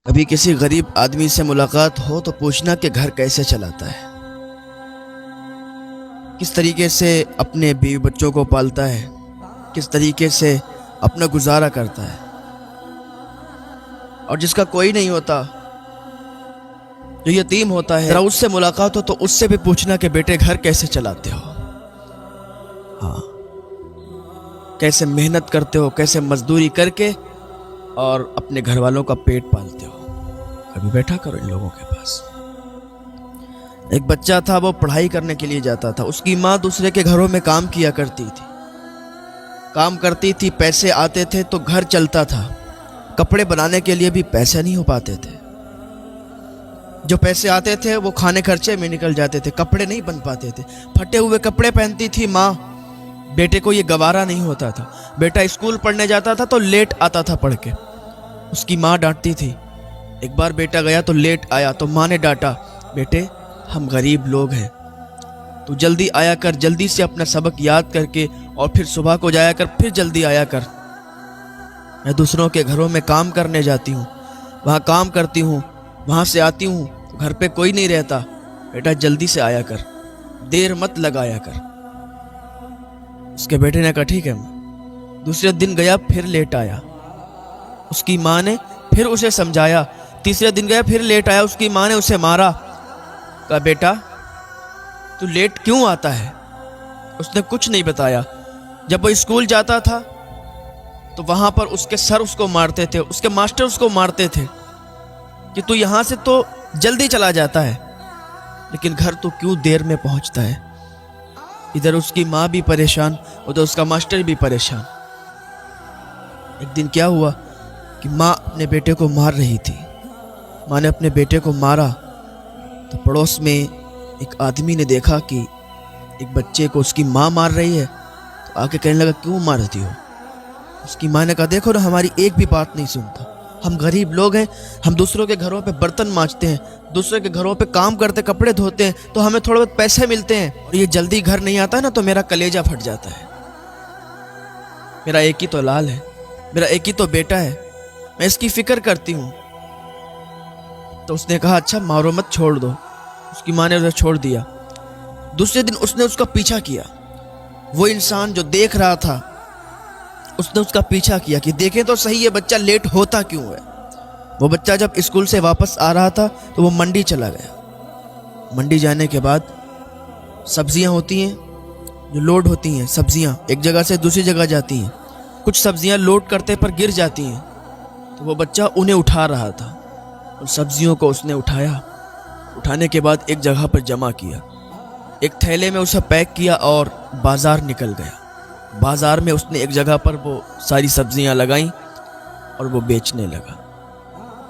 کبھی کسی غریب آدمی سے ملاقات ہو تو پوچھنا کہ گھر کیسے چلاتا ہے، کس طریقے سے اپنے بیوی بچوں کو پالتا ہے، کس طریقے سے اپنا گزارا کرتا ہے۔ اور جس کا کوئی نہیں ہوتا، جو یتیم ہوتا ہے، ذرا اس سے ملاقات ہو تو اس سے بھی پوچھنا کہ بیٹے گھر کیسے چلاتے ہو، ہاں کیسے محنت کرتے ہو، کیسے مزدوری کر کے اور اپنے گھر والوں کا پیٹ پالتے ہو۔ کبھی بیٹھا کرو ان لوگوں کے پاس۔ ایک بچہ تھا، وہ پڑھائی کرنے کے لیے جاتا تھا، اس کی ماں دوسرے کے گھروں میں کام کیا کرتی تھی، پیسے آتے تھے تو گھر چلتا تھا۔ کپڑے بنانے کے لیے بھی پیسے نہیں ہو پاتے تھے، جو پیسے آتے تھے وہ کھانے خرچے میں نکل جاتے تھے، کپڑے نہیں بن پاتے تھے، پھٹے ہوئے کپڑے پہنتی تھی ماں۔ بیٹے کو یہ گوارا نہیں ہوتا تھا، بیٹا اسکول پڑھنے جاتا تھا تو لیٹ آتا تھا پڑھ کے، اس کی ماں ڈانٹتی تھی۔ ایک بار بیٹا گیا تو لیٹ آیا تو ماں نے ڈانٹا، بیٹے ہم غریب لوگ ہیں، تو جلدی آیا کر، جلدی سے اپنا سبق یاد کر کے اور پھر صبح کو جایا کر، پھر جلدی آیا کر۔ میں دوسروں کے گھروں میں کام کرنے جاتی ہوں، وہاں کام کرتی ہوں، وہاں سے آتی ہوں تو گھر پہ کوئی نہیں رہتا، بیٹا جلدی سے آیا کر، دیر مت لگایا کر۔ اس کے بیٹے نے کہا ٹھیک ہے ماں۔ دوسرے دن گیا، پھر لیٹ آیا، اس کی ماں نے پھر اسے سمجھایا۔ تیسرے دن گیا، پھر لیٹ آیا، اس کی ماں نے اسے مارا، کہا بیٹا تو لیٹ کیوں آتا ہے؟ اس نے کچھ نہیں بتایا۔ جب وہ اسکول جاتا تھا تو وہاں پر اس کے سر اس کو مارتے تھے، اس کے ماسٹر اس کو مارتے تھے کہ تو یہاں سے تو جلدی چلا جاتا ہے لیکن گھر تو کیوں دیر میں پہنچتا ہے۔ ادھر اس کی ماں بھی پریشان، ادھر اس کا ماسٹر بھی پریشان۔ ایک دن کیا ہوا کہ ماں اپنے بیٹے کو مار رہی تھی، ماں نے اپنے بیٹے کو مارا تو پڑوس میں ایک آدمی نے دیکھا کہ ایک بچے کو اس کی ماں مار رہی ہے، تو آ کے کہنے لگا کیوں مارتی ہو؟ اس کی ماں نے کہا دیکھو نا، ہماری ایک بھی بات نہیں سنتا، ہم غریب لوگ ہیں، ہم دوسروں کے گھروں پہ برتن مانجتے ہیں، دوسرے کے گھروں پہ کام کرتے، کپڑے دھوتے ہیں تو ہمیں تھوڑے بہت پیسے ملتے ہیں، اور یہ جلدی گھر نہیں آتا ہے نا تو میرا کلیجہ پھٹ جاتا ہے۔ میرا ایک ہی تو لال ہے، میرا ایک ہی تو بیٹا ہے، میں اس کی فکر کرتی ہوں۔ تو اس نے کہا اچھا مارو مت، چھوڑ دو۔ اس کی ماں نے اسے چھوڑ دیا۔ دوسرے دن اس نے اس کا پیچھا کیا، وہ انسان جو دیکھ رہا تھا اس نے اس کا پیچھا کیا کہ دیکھیں تو صحیح یہ بچہ لیٹ ہوتا کیوں ہے۔ وہ بچہ جب اسکول سے واپس آ رہا تھا تو وہ منڈی چلا گیا۔ منڈی جانے کے بعد سبزیاں ہوتی ہیں جو لوڈ ہوتی ہیں، سبزیاں ایک جگہ سے دوسری جگہ جاتی ہیں، کچھ سبزیاں لوڈ کرتے پر گر جاتی ہیں، تو وہ بچہ انہیں اٹھا رہا تھا۔ ان سبزیوں کو اس نے اٹھایا، اٹھانے کے بعد ایک جگہ پر جمع کیا، ایک تھیلے میں اسے پیک کیا اور بازار نکل گیا۔ بازار میں اس نے ایک جگہ پر وہ ساری سبزیاں لگائیں اور وہ بیچنے لگا۔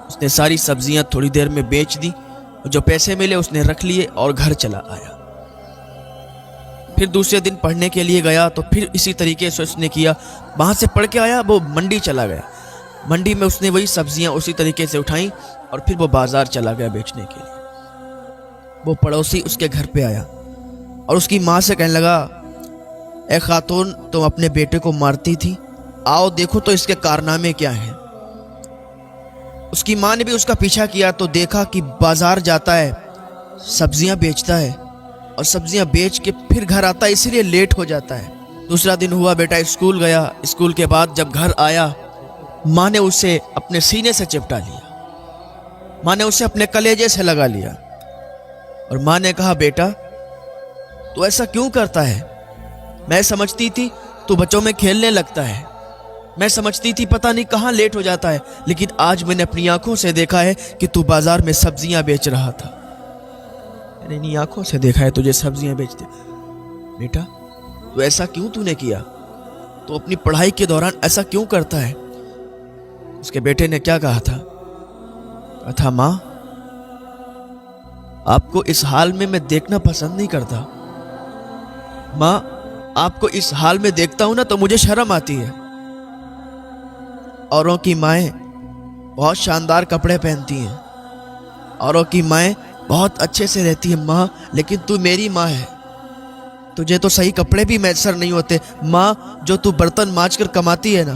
اس نے ساری سبزیاں تھوڑی دیر میں بیچ دی، اور جو پیسے ملے اس نے رکھ لیے اور گھر چلا آیا۔ پھر دوسرے دن پڑھنے کے لیے گیا تو پھر اسی طریقے سے اس نے کیا، وہاں سے پڑھ کے آیا، وہ منڈی چلا گیا۔ منڈی میں اس نے وہی سبزیاں اسی طریقے سے اٹھائیں اور پھر وہ بازار چلا گیا بیچنے کے لیے۔ وہ پڑوسی اس کے گھر پہ آیا اور اس کی ماں سے کہنے لگا اے خاتون، تم اپنے بیٹے کو مارتی تھی، آؤ دیکھو تو اس کے کارنامے کیا ہیں۔ اس کی ماں نے بھی اس کا پیچھا کیا تو دیکھا کہ بازار جاتا ہے، سبزیاں بیچتا ہے اور سبزیاں بیچ کے پھر گھر آتا ہے، اسی لیے لیٹ ہو جاتا ہے۔ دوسرا دن ہوا، بیٹا اسکول گیا، اسکول کے بعد جب گھر آیا ماں نے اسے اپنے سینے سے چپٹا لیا، ماں نے اسے اپنے کلیجے سے لگا لیا اور ماں نے کہا بیٹا تو ایسا کیوں کرتا ہے؟ میں سمجھتی تھی تو بچوں میں کھیلنے لگتا ہے، میں سمجھتی تھی پتہ نہیں کہاں لیٹ ہو جاتا ہے، لیکن آج میں نے اپنی آنکھوں سے دیکھا ہے کہ تو بازار میں سبزیاں بیچ رہا تھا۔ میں نے انہی آنکھوں سے دیکھا ہے تجھے سبزیاں بیچتے۔ بیٹا تو ایسا کیوں تو نے کیا؟ تو اپنی پڑھائی کے دوران ایسا کیوں کرتا ہے؟ اس کے بیٹے نے کیا کہا تھا ماں آپ کو اس حال میں دیکھنا پسند نہیں کرتا، ماں آپ کو اس حال میں دیکھتا ہوں نا تو مجھے شرم آتی ہے۔ اوروں کی مائیں بہت شاندار کپڑے پہنتی ہیں، اوروں کی مائیں بہت اچھے سے رہتی ہیں ماں، لیکن تو میری ماں ہے، تجھے تو صحیح کپڑے بھی میسر نہیں ہوتے۔ ماں جو تو برتن مانج کر کماتی ہے نا،